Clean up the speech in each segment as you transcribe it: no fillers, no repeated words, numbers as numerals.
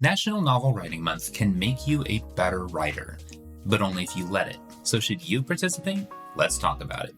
National Novel Writing Month can make you a better writer, but only if you let it. So should you participate? Let's talk about it.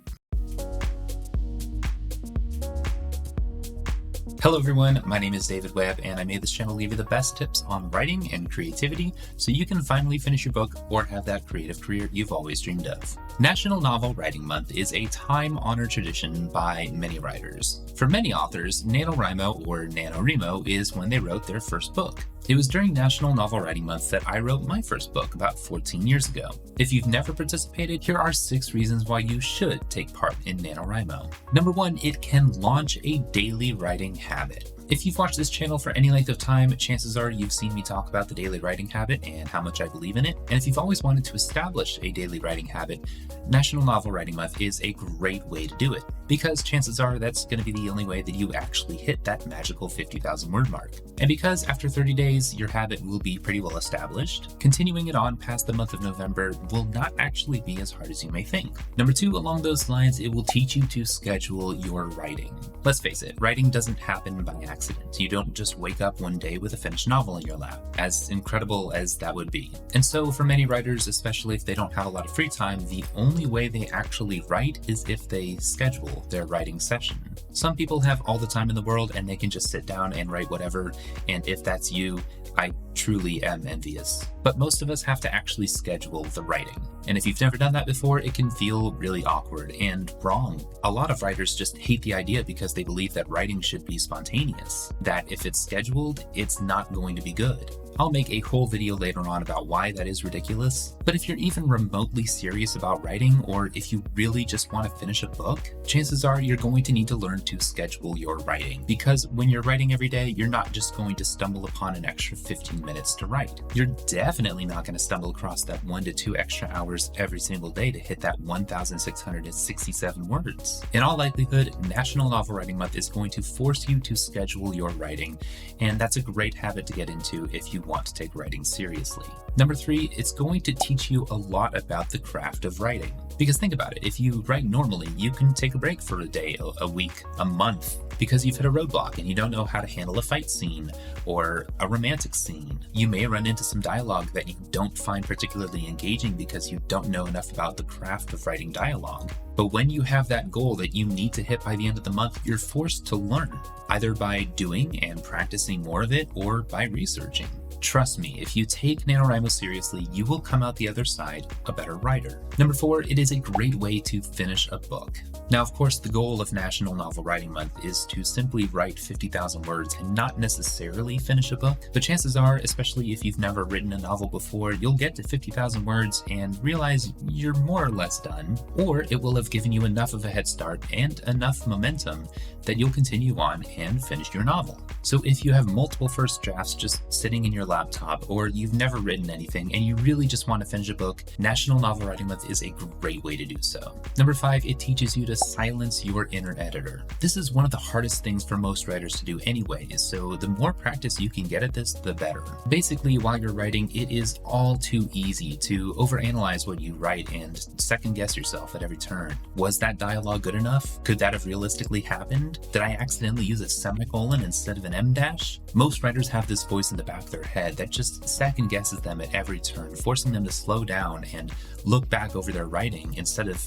Hello everyone, my name is David Webb, and I made this channel to give you the best tips on writing and creativity so you can finally finish your book or have that creative career you've always dreamed of. National Novel Writing Month is a time-honored tradition by many writers. For many authors, NaNoWriMo or NaNoWriMo is when they wrote their first book. It was during National Novel Writing Month that I wrote my first book about 14 years ago. If you've never participated, here are 6 reasons why you should take part in NaNoWriMo. Number 1, it can launch a daily writing habit. If you've watched this channel for any length of time, chances are you've seen me talk about the daily writing habit and how much I believe in it. And if you've always wanted to establish a daily writing habit, National Novel Writing Month is a great way to do it, because chances are that's going to be the only way that you actually hit that magical 50,000 word mark. And because after 30 days, your habit will be pretty well established, continuing it on past the month of November will not actually be as hard as you may think. Number 2, along those lines, it will teach you to schedule your writing. Let's face it, writing doesn't happen by accident. You don't just wake up one day with a finished novel in your lap, as incredible as that would be. And so for many writers, especially if they don't have a lot of free time, the only way they actually write is if they schedule their writing session. Some people have all the time in the world and they can just sit down and write whatever, and if that's you, I truly am envious. But most of us have to actually schedule the writing. And if you've never done that before, it can feel really awkward and wrong. A lot of writers just hate the idea because they believe that writing should be spontaneous, that if it's scheduled, it's not going to be good. I'll make a whole video later on about why that is ridiculous. But if you're even remotely serious about writing, or if you really just want to finish a book, chances are you're going to need to learn to schedule your writing. Because when you're writing every day, you're not just going to stumble upon an extra 15 minutes to write. You're definitely not going to stumble across that 1 to 2 extra hours every single day to hit that 1,667 words. In all likelihood, National Novel Writing Month is going to force you to schedule your writing, and that's a great habit to get into if you want to take writing seriously. Number 3, it's going to teach you a lot about the craft of writing. Because think about it, if you write normally, you can take a break for a day, a week, a month, because you've hit a roadblock and you don't know how to handle a fight scene or a romantic scene. You may run into some dialogue that you don't find particularly engaging because you don't know enough about the craft of writing dialogue. But when you have that goal that you need to hit by the end of the month, you're forced to learn, either by doing and practicing more of it or by researching. Trust me, if you take NaNoWriMo seriously, you will come out the other side a better writer. Number 4, it is a great way to finish a book. Now, of course, the goal of National Novel Writing Month is to simply write 50,000 words and not necessarily finish a book. But chances are, especially if you've never written a novel before, you'll get to 50,000 words and realize you're more or less done, or it will have given you enough of a head start and enough momentum that you'll continue on and finish your novel. So if you have multiple first drafts just sitting in your laptop, or you've never written anything and you really just want to finish a book, National Novel Writing Month is a great way to do so. Number 5, it teaches you to silence your inner editor. This is one of the hardest things for most writers to do anyways, so the more practice you can get at this, the better. Basically, while you're writing, it is all too easy to overanalyze what you write and second guess yourself at every turn. Was that dialogue good enough? Could that have realistically happened? Did I accidentally use a semicolon instead of an em dash? Most writers have this voice in the back of their head that just second guesses them at every turn, forcing them to slow down and look back over their writing instead of,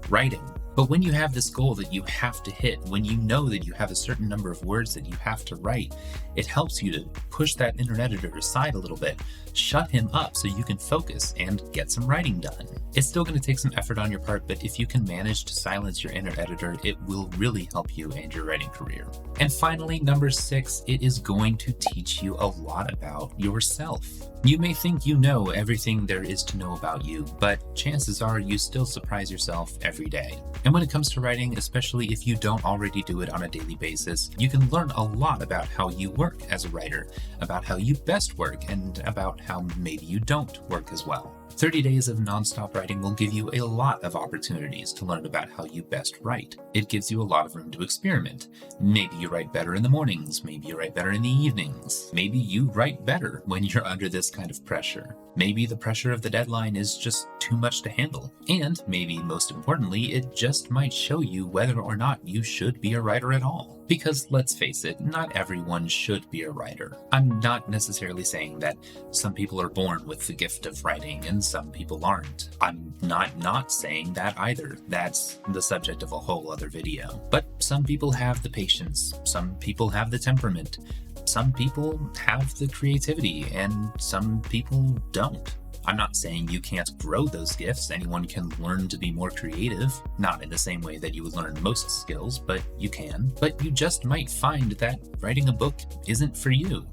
writing. But when you have this goal that you have to hit, when you know that you have a certain number of words that you have to write, it helps you to push that inner editor aside a little bit, shut him up so you can focus and get some writing done. It's still going to take some effort on your part, but if you can manage to silence your inner editor, it will really help you and your writing career. And finally, number 6, it is going to teach you a lot about yourself. You may think you know everything there is to know about you, but chances are you still surprise yourself every day. And when it comes to writing, especially if you don't already do it on a daily basis, you can learn a lot about how you work as a writer, about how you best work, and about how maybe you don't work as well. 30 days of nonstop writing will give you a lot of opportunities to learn about how you best write. It gives you a lot of room to experiment. Maybe you write better in the mornings, maybe you write better in the evenings. Maybe you write better when you're under this kind of pressure. Maybe the pressure of the deadline is just too much to handle. And maybe most importantly, it just might show you whether or not you should be a writer at all. Because let's face it, not everyone should be a writer. I'm not necessarily saying that some people are born with the gift of writing and some people aren't. I'm not saying that either. That's the subject of a whole other video. But some people have the patience, some people have the temperament, some people have the creativity, and some people don't. I'm not saying you can't grow those gifts. Anyone can learn to be more creative, not in the same way that you would learn most skills, but you can. But you just might find that writing a book isn't for you.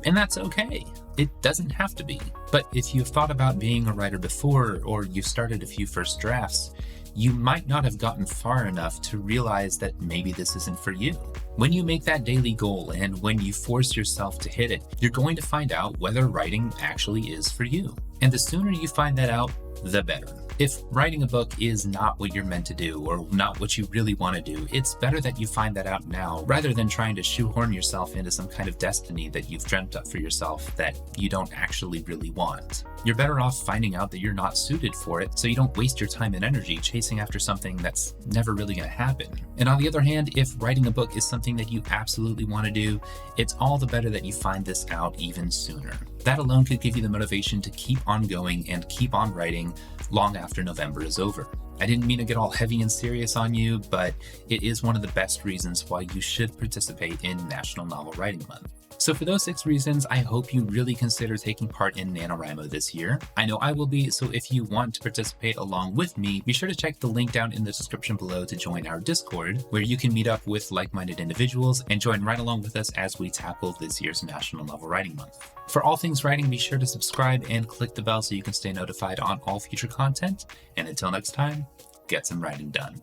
And that's okay. It doesn't have to be. But if you've thought about being a writer before, or you've started a few first drafts, you might not have gotten far enough to realize that maybe this isn't for you. When you make that daily goal and when you force yourself to hit it, you're going to find out whether writing actually is for you. And the sooner you find that out, the better. If writing a book is not what you're meant to do or not what you really want to do, it's better that you find that out now rather than trying to shoehorn yourself into some kind of destiny that you've dreamt up for yourself that you don't actually really want. You're better off finding out that you're not suited for it so you don't waste your time and energy chasing after something that's never really going to happen. And on the other hand, if writing a book is something that you absolutely want to do, it's all the better that you find this out even sooner. That alone could give you the motivation to keep on going and keep on writing long after November is over. I didn't mean to get all heavy and serious on you, but it is one of the best reasons why you should participate in National Novel Writing Month. So for those 6 reasons, I hope you really consider taking part in NaNoWriMo this year. I know I will be, so if you want to participate along with me, be sure to check the link down in the description below to join our Discord, where you can meet up with like-minded individuals and join right along with us as we tackle this year's National Novel Writing Month. For all things writing, be sure to subscribe and click the bell so you can stay notified on all future content. And until next time, get some writing done.